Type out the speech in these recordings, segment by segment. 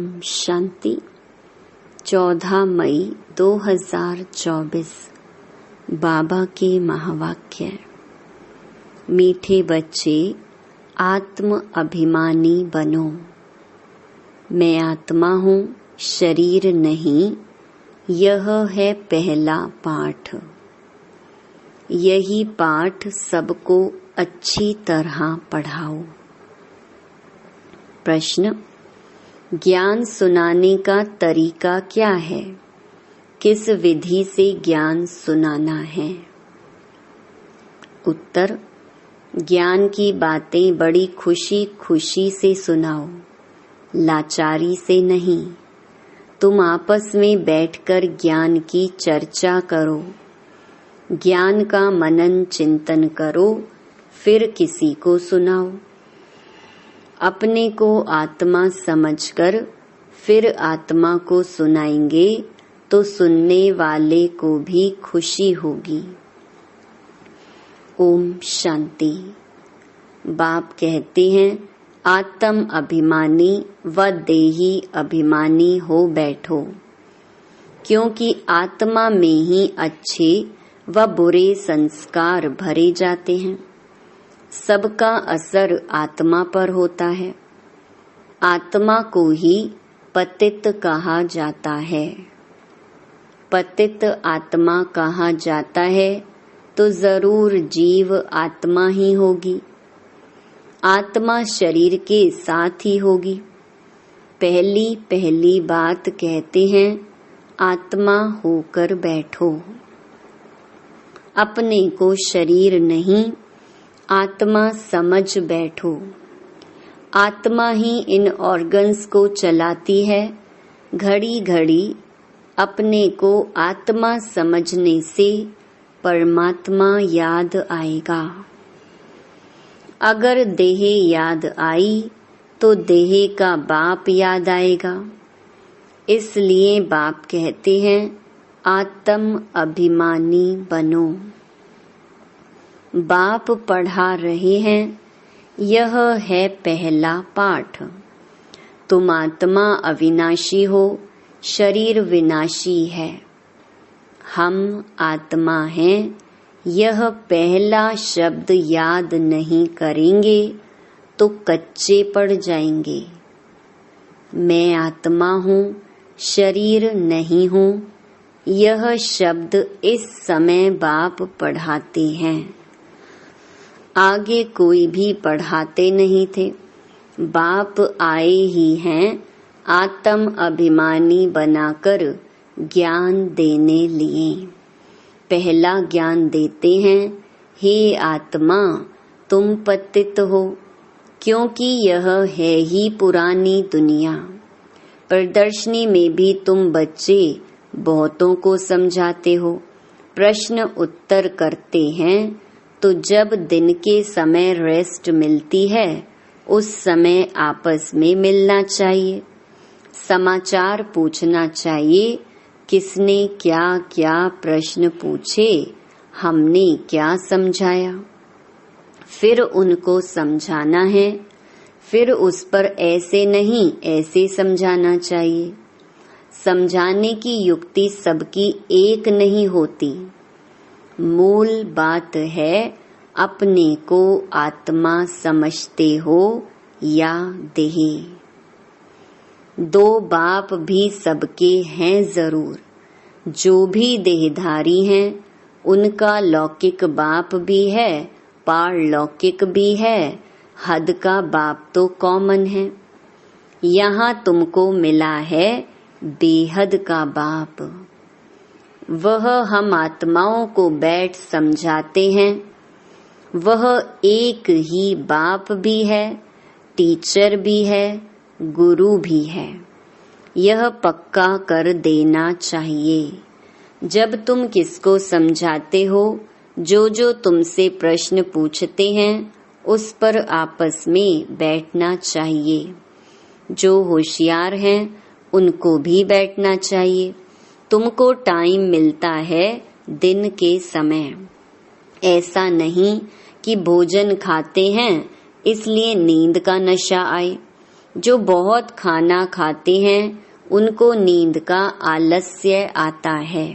शांति 14 मई 2024 बाबा के महावाक्य। मीठे बच्चे, आत्म अभिमानी बनो। मैं आत्मा हूँ, शरीर नहीं। यह है पहला पाठ। यही पाठ सबको अच्छी तरह पढ़ाओ। प्रश्न: ज्ञान सुनाने का तरीका क्या है? किस विधि से ज्ञान सुनाना है? उत्तर: ज्ञान की बातें बड़ी खुशी खुशी से सुनाओ, लाचारी से नहीं। तुम आपस में बैठकर ज्ञान की चर्चा करो, ज्ञान का मनन चिंतन करो, फिर किसी को सुनाओ। अपने को आत्मा समझकर फिर आत्मा को सुनाएंगे तो सुनने वाले को भी खुशी होगी। ओम शांति। बाप कहते हैं, आत्म अभिमानी व देही अभिमानी हो बैठो, क्योंकि आत्मा में ही अच्छे व बुरे संस्कार भरे जाते हैं। सबका असर आत्मा पर होता है। आत्मा को ही पतित कहा जाता है। पतित आत्मा कहा जाता है तो जरूर जीव आत्मा ही होगी। आत्मा शरीर के साथ ही होगी। पहली बात कहते हैं, आत्मा होकर बैठो। अपने को शरीर नहीं, आत्मा समझ बैठो। आत्मा ही इन ऑर्गन्स को चलाती है। घड़ी घड़ी अपने को आत्मा समझने से परमात्मा याद आएगा। अगर देह याद आई तो देह का बाप याद आएगा। इसलिए बाप कहते हैं, आत्म अभिमानी बनो। बाप पढ़ा रहे हैं, यह है पहला पाठ। तुम आत्मा अविनाशी हो, शरीर विनाशी है। हम आत्मा हैं, यह पहला शब्द याद नहीं करेंगे तो कच्चे पड़ जाएंगे। मैं आत्मा हूँ, शरीर नहीं हूँ। यह शब्द इस समय बाप पढ़ाते हैं। आगे कोई भी पढ़ाते नहीं थे। बाप आए ही हैं आत्म अभिमानी बनाकर ज्ञान देने लिए। पहला ज्ञान देते हैं, हे आत्मा तुम पतित हो, क्योंकि यह है ही पुरानी दुनिया। प्रदर्शनी में भी तुम बच्चे बहुतों को समझाते हो, प्रश्न उत्तर करते हैं। तो जब दिन के समय रेस्ट मिलती है, उस समय आपस में मिलना चाहिए, समाचार पूछना चाहिए। किसने क्या क्या प्रश्न पूछे, हमने क्या समझाया, फिर उनको समझाना है। फिर उस पर ऐसे नहीं ऐसे समझाना चाहिए। समझाने की युक्ति सबकी एक नहीं होती। मूल बात है, अपने को आत्मा समझते हो या देह। दो बाप भी सबके हैं जरूर। जो भी देहधारी हैं, उनका लौकिक बाप भी है, पारलौकिक भी है। हद का बाप तो कॉमन है। यहाँ तुमको मिला है बेहद का बाप। वह हम आत्माओं को बैठ समझाते हैं। वह एक ही बाप भी है, टीचर भी है, गुरु भी है। यह पक्का कर देना चाहिए। जब तुम किसको समझाते हो, जो तुमसे प्रश्न पूछते हैं, उस पर आपस में बैठना चाहिए। जो होशियार हैं, उनको भी बैठना चाहिए। तुमको टाइम मिलता है दिन के समय। ऐसा नहीं कि भोजन खाते हैं इसलिए नींद का नशा आए। जो बहुत खाना खाते हैं उनको नींद का आलस्य आता है।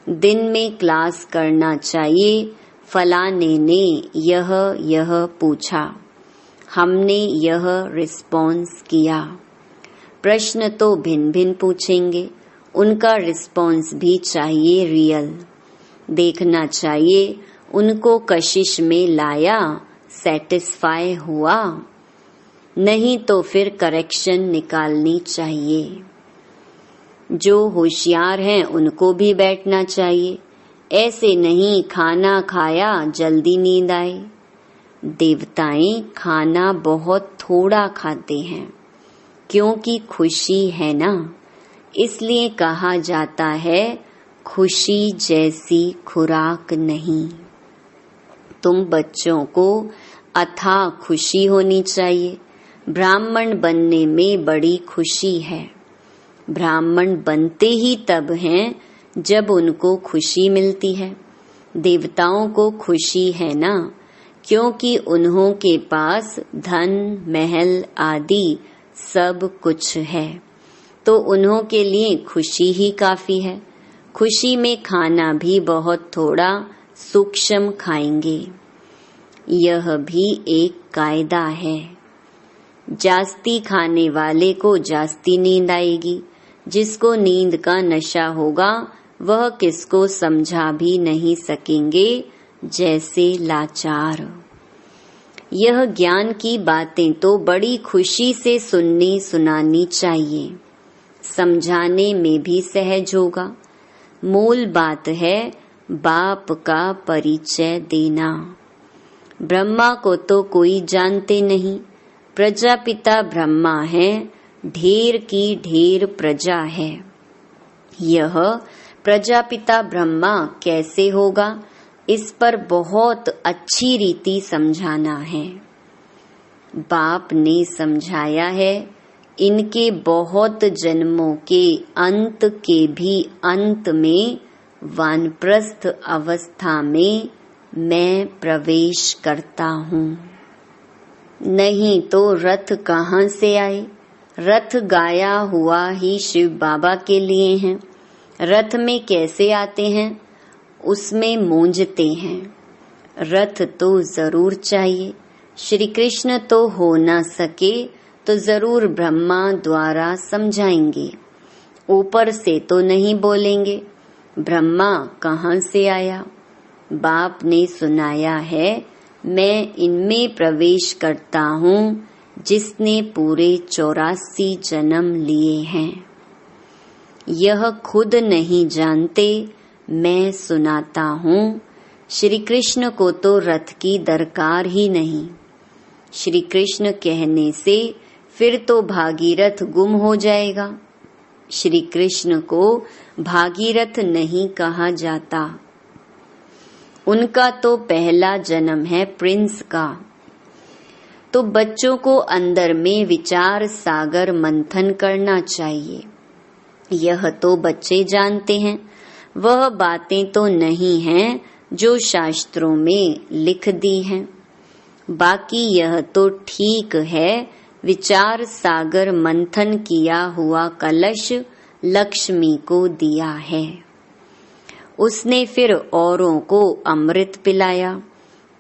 दिन में क्लास करना चाहिए, फलाने ने यह पूछा, हमने यह रिस्पॉन्स किया। प्रश्न तो भिन्न भिन्न पूछेंगे, उनका रिस्पॉन्स भी चाहिए रियल। देखना चाहिए उनको कशिश में लाया, सेटिस्फाई हुआ, नहीं तो फिर करेक्शन निकालनी चाहिए। जो होशियार हैं उनको भी बैठना चाहिए, ऐसे नहीं खाना खाया जल्दी नींद आए। देवताएं खाना बहुत थोड़ा खाते हैं, क्योंकि खुशी है ना, इसलिए कहा जाता है खुशी जैसी खुराक नहीं। तुम बच्चों को अथाह खुशी होनी चाहिए। ब्राह्मण बनने में बड़ी खुशी है। ब्राह्मण बनते ही तब हैं जब उनको खुशी मिलती है। देवताओं को खुशी है ना, क्योंकि उन्हों के पास धन महल आदि सब कुछ है, तो उन्हों के लिए खुशी ही काफी है। खुशी में खाना भी बहुत थोड़ा सूक्ष्म खाएंगे। यह भी एक कायदा है। जास्ती खाने वाले को जास्ती नींद आएगी। जिसको नींद का नशा होगा वह किसको समझा भी नहीं सकेंगे, जैसे लाचार। यह ज्ञान की बातें तो बड़ी खुशी से सुननी सुनानी चाहिए, समझाने में भी सहज होगा। मूल बात है बाप का परिचय देना। ब्रह्मा को तो कोई जानते नहीं, प्रजापिता ब्रह्मा है, ढेर की ढेर प्रजा है। यह प्रजापिता ब्रह्मा कैसे होगा, इस पर बहुत अच्छी रीति समझाना है। बाप ने समझाया है, इनके बहुत जन्मों के अंत के भी अंत में वानप्रस्थ अवस्था में मैं प्रवेश करता हूँ। नहीं तो रथ कहाँ से आए? रथ गाया हुआ ही शिव बाबा के लिए हैं। रथ में कैसे आते हैं? उसमें मूंझते हैं। रथ तो जरूर चाहिए। श्री कृष्ण तो हो ना सके तो जरूर ब्रह्मा द्वारा समझाएंगे, ऊपर से तो नहीं बोलेंगे। ब्रह्मा कहाँ से आया? बाप ने सुनाया है, मैं इनमें प्रवेश करता हूँ जिसने पूरे 84 जन्म लिए हैं। यह खुद नहीं जानते, मैं सुनाता हूँ। श्री कृष्ण को तो रथ की दरकार ही नहीं। श्री कृष्ण कहने से फिर तो भागीरथ गुम हो जाएगा। श्री कृष्ण को भागीरथ नहीं कहा जाता। उनका तो पहला जन्म है प्रिंस का। तो बच्चों को अंदर में विचार सागर मंथन करना चाहिए। यह तो बच्चे जानते हैं, वह बातें तो नहीं हैं जो शास्त्रों में लिख दी हैं। बाकी यह तो ठीक है, विचार सागर मंथन किया हुआ कलश लक्ष्मी को दिया है। उसने फिर औरों को अमृत पिलाया,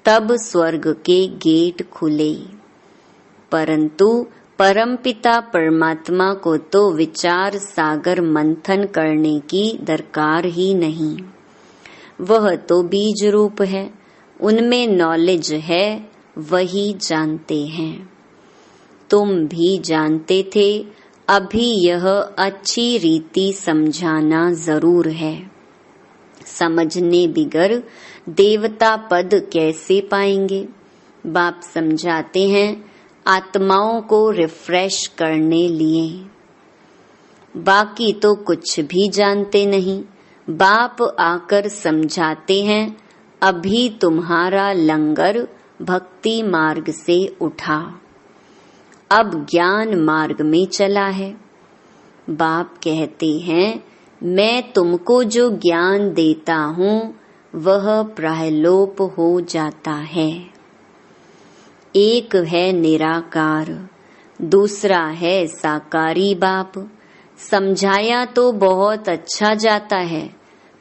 तब स्वर्ग के गेट खुले। परंतु परमपिता परमात्मा को तो विचार सागर मंथन करने की दरकार ही नहीं। वह तो बीज रूप है, उनमें नॉलेज है, वही जानते हैं। तुम भी जानते थे, अभी यह अच्छी रीति समझाना जरूर है। समझने बिगर देवता पद कैसे पाएंगे? बाप समझाते हैं, आत्माओं को रिफ्रेश करने लिए। बाकी तो कुछ भी जानते नहीं। बाप आकर समझाते हैं, अभी तुम्हारा लंगर भक्ति मार्ग से उठा, अब ज्ञान मार्ग में चला है। बाप कहते हैं, मैं तुमको जो ज्ञान देता हूँ वह प्रायलोप हो जाता है। एक है निराकार, दूसरा है साकारी बाप। समझाया तो बहुत अच्छा जाता है,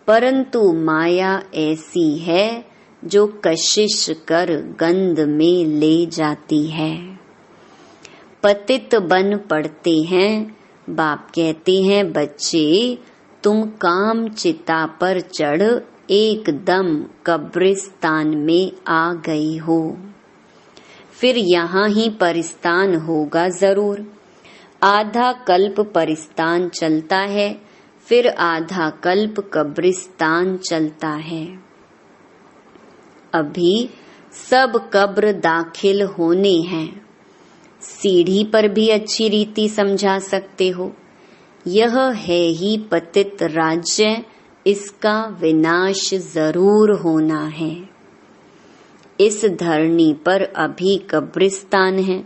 परंतु माया ऐसी है जो कशिश कर गंध में ले जाती है। पतित बन पड़ते हैं। बाप कहते हैं, बच्चे तुम काम चिता पर चढ़ एकदम कब्रिस्तान में आ गई हो। फिर यहाँ ही परिस्तान होगा जरूर। आधा कल्प परिस्तान चलता है, फिर आधा कल्प कब्रिस्तान चलता है। अभी सब कब्र दाखिल होने हैं। सीढ़ी पर भी अच्छी रीति समझा सकते हो। यह है ही पतित राज्य, इसका विनाश जरूर होना है। इस धरनी पर अभी कब्रिस्तान है,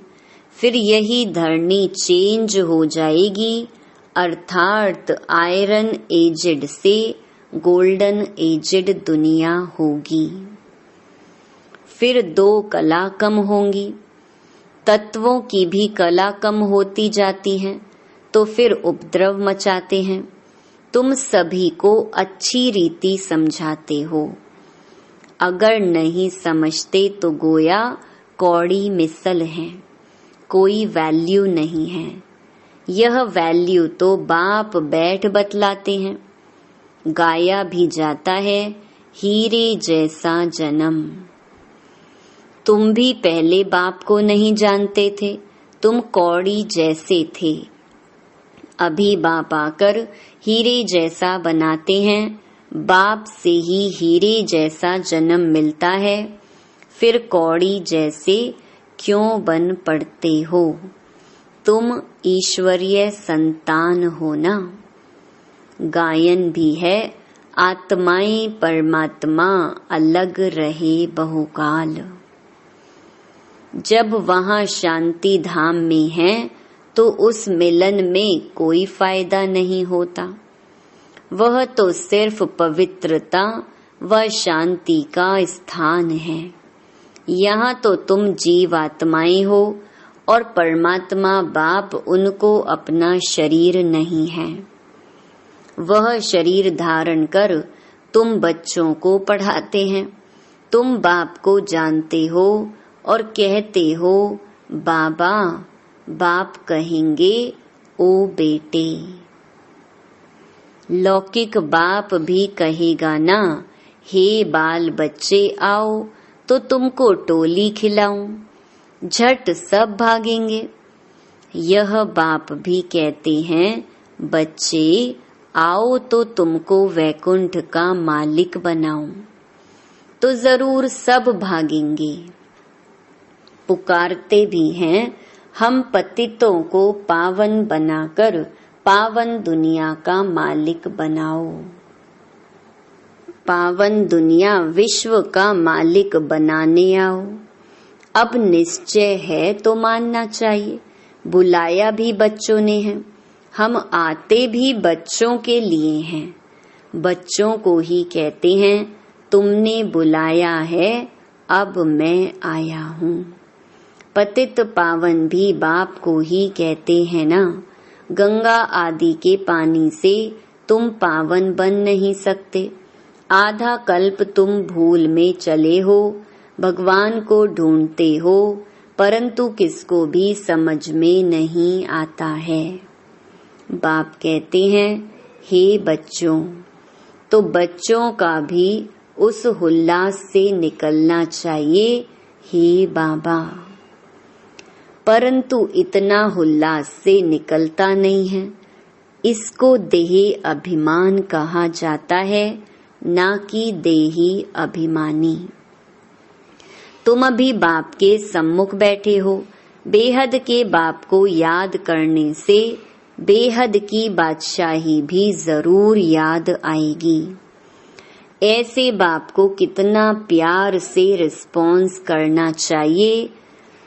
फिर यही धरनी चेंज हो जाएगी, अर्थात आयरन एजेड से गोल्डन एजेड दुनिया होगी। फिर 2 कला कम होंगी। तत्वों की भी कला कम होती जाती है, तो फिर उपद्रव मचाते हैं। तुम सभी को अच्छी रीति समझाते हो। अगर नहीं समझते तो गोया कौड़ी मिसल है, कोई वैल्यू नहीं है। यह वैल्यू तो बाप बैठ बतलाते हैं। गाया भी जाता है, हीरे जैसा जन्म। तुम भी पहले बाप को नहीं जानते थे, तुम कौड़ी जैसे थे। अभी बाप आकर हीरे जैसा बनाते हैं। बाप से ही हीरे जैसा जन्म मिलता है, फिर कौड़ी जैसे क्यों बन पड़ते हो? तुम ईश्वरीय संतान हो ना। गायन भी है, आत्माएं परमात्मा अलग रहे बहुकाल। जब वहाँ शांति धाम में है तो उस मिलन में कोई फायदा नहीं होता। वह तो सिर्फ पवित्रता व शांति का स्थान है। यहाँ तो तुम जीवात्माएं हो और परमात्मा बाप उनको अपना शरीर नहीं है। वह शरीर धारण कर तुम बच्चों को पढ़ाते हैं। तुम बाप को जानते हो और कहते हो बाबा। बाप कहेंगे ओ बेटे। लौकिक बाप भी कहेगा ना, हे बाल बच्चे आओ तो तुमको टोली खिलाऊं। झट सब भागेंगे। यह बाप भी कहते हैं, बच्चे आओ तो तुमको वैकुंठ का मालिक बनाऊं। तो जरूर सब भागेंगे। पुकारते भी हैं, हम पतितों को पावन बनाकर पावन दुनिया का मालिक बनाओ। पावन दुनिया विश्व का मालिक बनाने आओ। अब निश्चय है तो मानना चाहिए। बुलाया भी बच्चों ने है, हम आते भी बच्चों के लिए हैं। बच्चों को ही कहते हैं, तुमने बुलाया है, अब मैं आया हूँ। पतित पावन भी बाप को ही कहते हैं ना। गंगा आदि के पानी से तुम पावन बन नहीं सकते। आधा कल्प तुम भूल में चले हो, भगवान को ढूंढते हो, परंतु किसको भी समझ में नहीं आता है। बाप कहते हैं, हे बच्चों। तो बच्चों का भी उस उल्लास से निकलना चाहिए, हे बाबा। परंतु इतना उल्लास से निकलता नहीं है। इसको देही अभिमान कहा जाता है, ना कि देही अभिमानी। तुम अभी बाप के सम्मुख बैठे हो। बेहद के बाप को याद करने से बेहद की बादशाही भी जरूर याद आएगी। ऐसे बाप को कितना प्यार से रिस्पॉन्स करना चाहिए।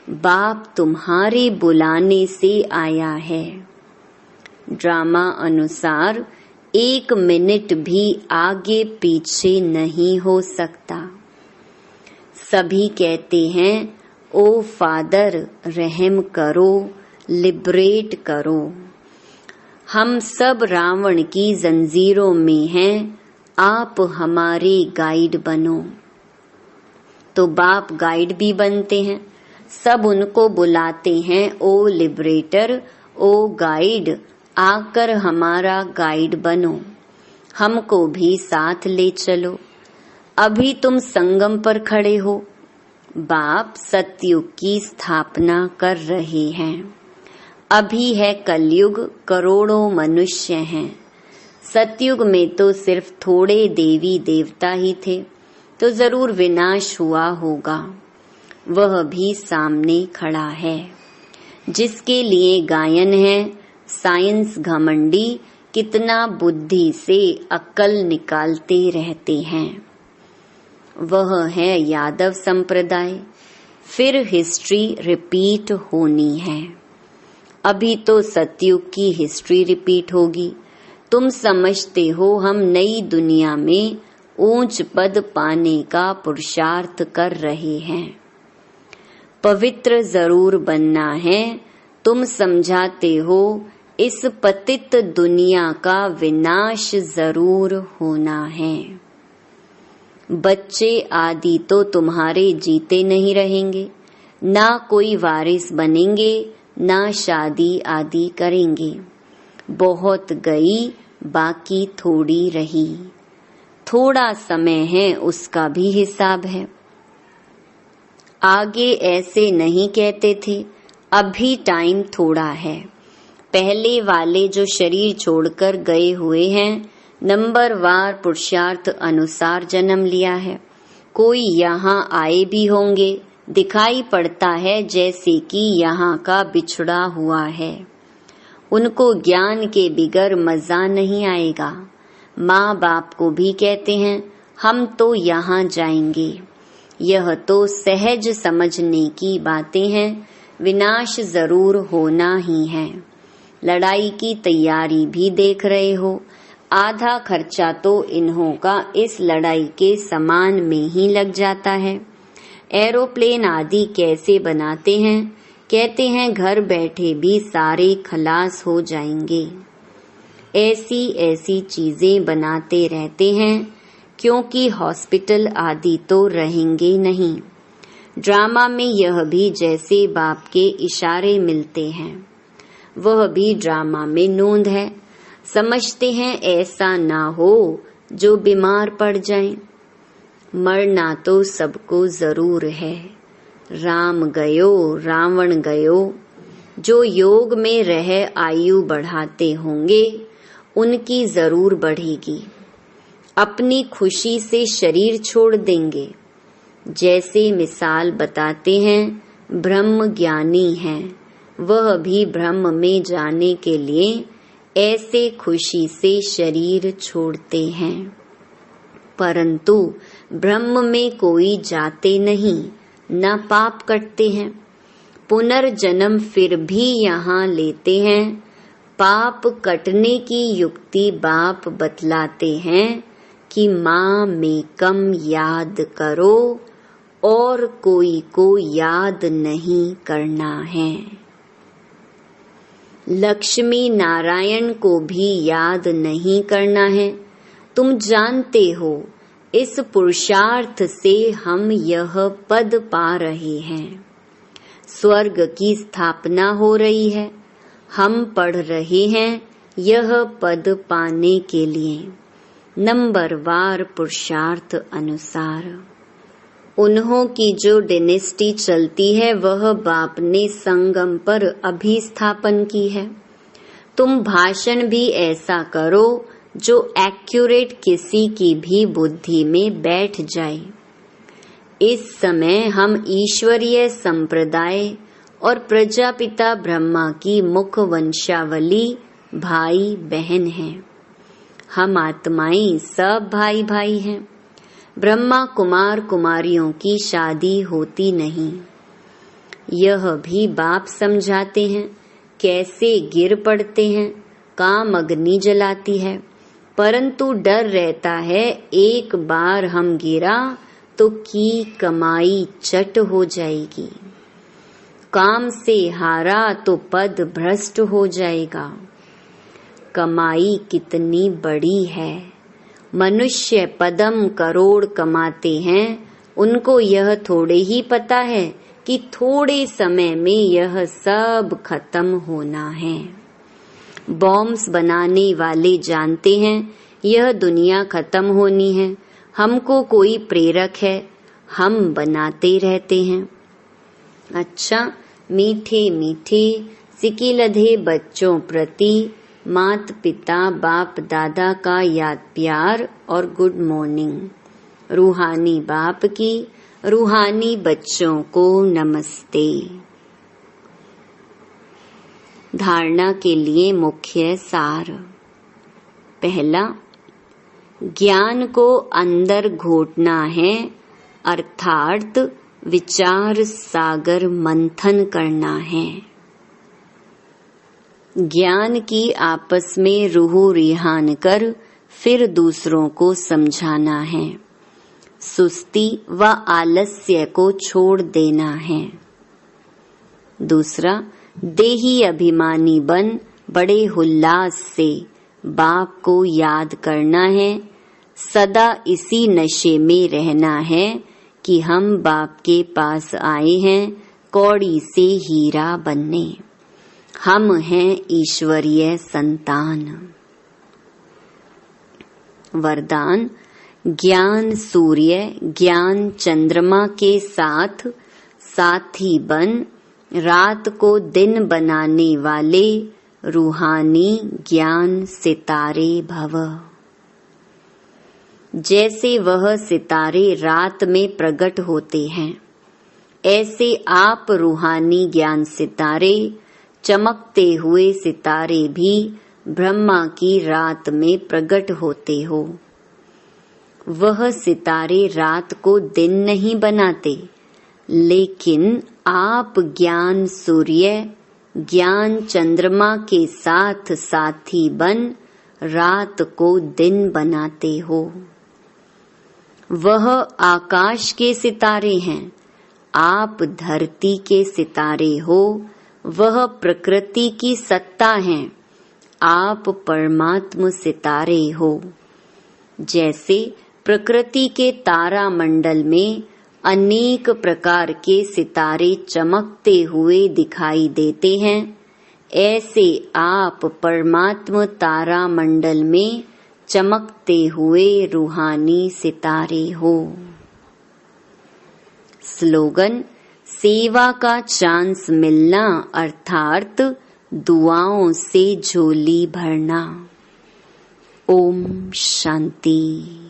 बाप तुम्हारे बुलाने से आया है। ड्रामा अनुसार 1 मिनट भी आगे पीछे नहीं हो सकता। सभी कहते हैं, ओ फादर रहम करो, लिबरेट करो। हम सब रावण की जंजीरों में हैं, आप हमारे गाइड बनो। तो बाप गाइड भी बनते हैं, सब उनको बुलाते हैं, ओ लिबरेटर, ओ गाइड, आकर हमारा गाइड बनो, हमको भी साथ ले चलो। अभी तुम संगम पर खड़े हो, बाप सतयुग की स्थापना कर रहे हैं। अभी है कलयुग, करोड़ों मनुष्य हैं। सतयुग में तो सिर्फ थोड़े देवी देवता ही थे, तो जरूर विनाश हुआ होगा। वह भी सामने खड़ा है, जिसके लिए गायन है, साइंस घमंडी कितना बुद्धि से अक्ल निकालते रहते हैं। वह है यादव संप्रदाय, फिर हिस्ट्री रिपीट होनी है। अभी तो सतयुग की हिस्ट्री रिपीट होगी। तुम समझते हो हम नई दुनिया में ऊंच पद पाने का पुरुषार्थ कर रहे हैं। पवित्र जरूर बनना है, तुम समझाते हो इस पतित दुनिया का विनाश जरूर होना है। बच्चे आदि तो तुम्हारे जीते नहीं रहेंगे, ना कोई वारिस बनेंगे, ना शादी आदि करेंगे। बहुत गई, बाकी थोड़ी रही। थोड़ा समय है, उसका भी हिसाब है। आगे ऐसे नहीं कहते थे, अभी टाइम थोड़ा है। पहले वाले जो शरीर छोड़कर गए हुए हैं, नंबरवार पुरुषार्थ अनुसार जन्म लिया है। कोई यहाँ आए भी होंगे, दिखाई पड़ता है जैसे कि यहाँ का बिछड़ा हुआ है। उनको ज्ञान के बिगर मजा नहीं आएगा। माँ बाप को भी कहते हैं हम तो यहाँ जाएंगे। यह तो सहज समझने की बातें हैं, विनाश जरूर होना ही है। लड़ाई की तैयारी भी देख रहे हो, आधा खर्चा तो इन्हों का इस लड़ाई के सामान में ही लग जाता है। एरोप्लेन आदि कैसे बनाते हैं, कहते हैं घर बैठे भी सारे खलास हो जाएंगे। ऐसी ऐसी चीजें बनाते रहते हैं, क्योंकि हॉस्पिटल आदि तो रहेंगे नहीं। ड्रामा में यह भी जैसे बाप के इशारे मिलते हैं, वह भी ड्रामा में नोंद है। समझते हैं ऐसा ना हो जो बीमार पड़ जाएं। मरना तो सबको जरूर है। राम गयो रावण गयो, जो योग में रह आयु बढ़ाते होंगे उनकी जरूर बढ़ेगी। अपनी खुशी से शरीर छोड़ देंगे। जैसे मिसाल बताते हैं, ब्रह्म ज्ञानी हैं, वह भी ब्रह्म में जाने के लिए ऐसे खुशी से शरीर छोड़ते हैं। परंतु ब्रह्म में कोई जाते नहीं, न पाप करते हैं। पुनर्जन्म फिर भी यहाँ लेते हैं। पाप कटने की युक्ति बाप बतलाते हैं कि माँ में कम याद करो और कोई को याद नहीं करना है। लक्ष्मी नारायण को भी याद नहीं करना है। तुम जानते हो इस पुरुषार्थ से हम यह पद पा रहे हैं। स्वर्ग की स्थापना हो रही है। हम पढ़ रहे हैं यह पद पाने के लिए, नंबरवार पुरुषार्थ अनुसार। उन्हों की जो डिनेस्टी चलती है वह बाप ने संगम पर अभी स्थापन की है। तुम भाषण भी ऐसा करो जो एक्यूरेट किसी की भी बुद्धि में बैठ जाए। इस समय हम ईश्वरीय संप्रदाय और प्रजापिता ब्रह्मा की मुख वंशावली भाई बहन हैं। हम आत्माएं सब भाई भाई हैं। ब्रह्मा कुमार कुमारियों की शादी होती नहीं। यह भी बाप समझाते हैं कैसे गिर पड़ते हैं। काम अग्नि जलाती है, परंतु डर रहता है एक बार हम गिरा तो की कमाई चट हो जाएगी। काम से हारा तो पद भ्रष्ट हो जाएगा। कमाई कितनी बड़ी है। मनुष्य पदम करोड़ कमाते हैं, उनको यह थोड़े ही पता है कि थोड़े समय में यह सब खत्म होना है। बॉम्ब्स बनाने वाले जानते हैं यह दुनिया खत्म होनी है। हमको कोई प्रेरक है, हम बनाते रहते हैं। अच्छा, मीठे मीठे सिकिलधे बच्चों प्रति मात पिता बाप दादा का याद प्यार और गुड मॉर्निंग। रूहानी बाप की रूहानी बच्चों को नमस्ते। धारणा के लिए मुख्य सार। पहला, ज्ञान को अंदर घोटना है, अर्थात विचार सागर मंथन करना है। ज्ञान की आपस में रूह रिहान कर फिर दूसरों को समझाना है। सुस्ती व आलस्य को छोड़ देना है। दूसरा, देही अभिमानी बन बड़े उल्लास से बाप को याद करना है। सदा इसी नशे में रहना है कि हम बाप के पास आए हैं कौड़ी से हीरा बनने। हम हैं ईश्वरीय संतान। वरदान, ज्ञान सूर्य ज्ञान चंद्रमा के साथ साथी बन रात को दिन बनाने वाले रूहानी ज्ञान सितारे भव। जैसे वह सितारे रात में प्रकट होते हैं, ऐसे आप रूहानी ज्ञान सितारे चमकते हुए सितारे भी ब्रह्मा की रात में प्रकट होते हो। वह सितारे रात को दिन नहीं बनाते, लेकिन आप ज्ञान सूर्य ज्ञान चंद्रमा के साथ साथी बन रात को दिन बनाते हो। वह आकाश के सितारे हैं, आप धरती के सितारे हो। वह प्रकृति की सत्ता हैं, आप परमात्म सितारे हो। जैसे प्रकृति के तारा मंडल में अनेक प्रकार के सितारे चमकते हुए दिखाई देते हैं, ऐसे आप परमात्म तारा मंडल में चमकते हुए रूहानी सितारे हो। स्लोगन, सेवा का चांस मिलना अर्थात दुआओं से झोली भरना। ओम शांति।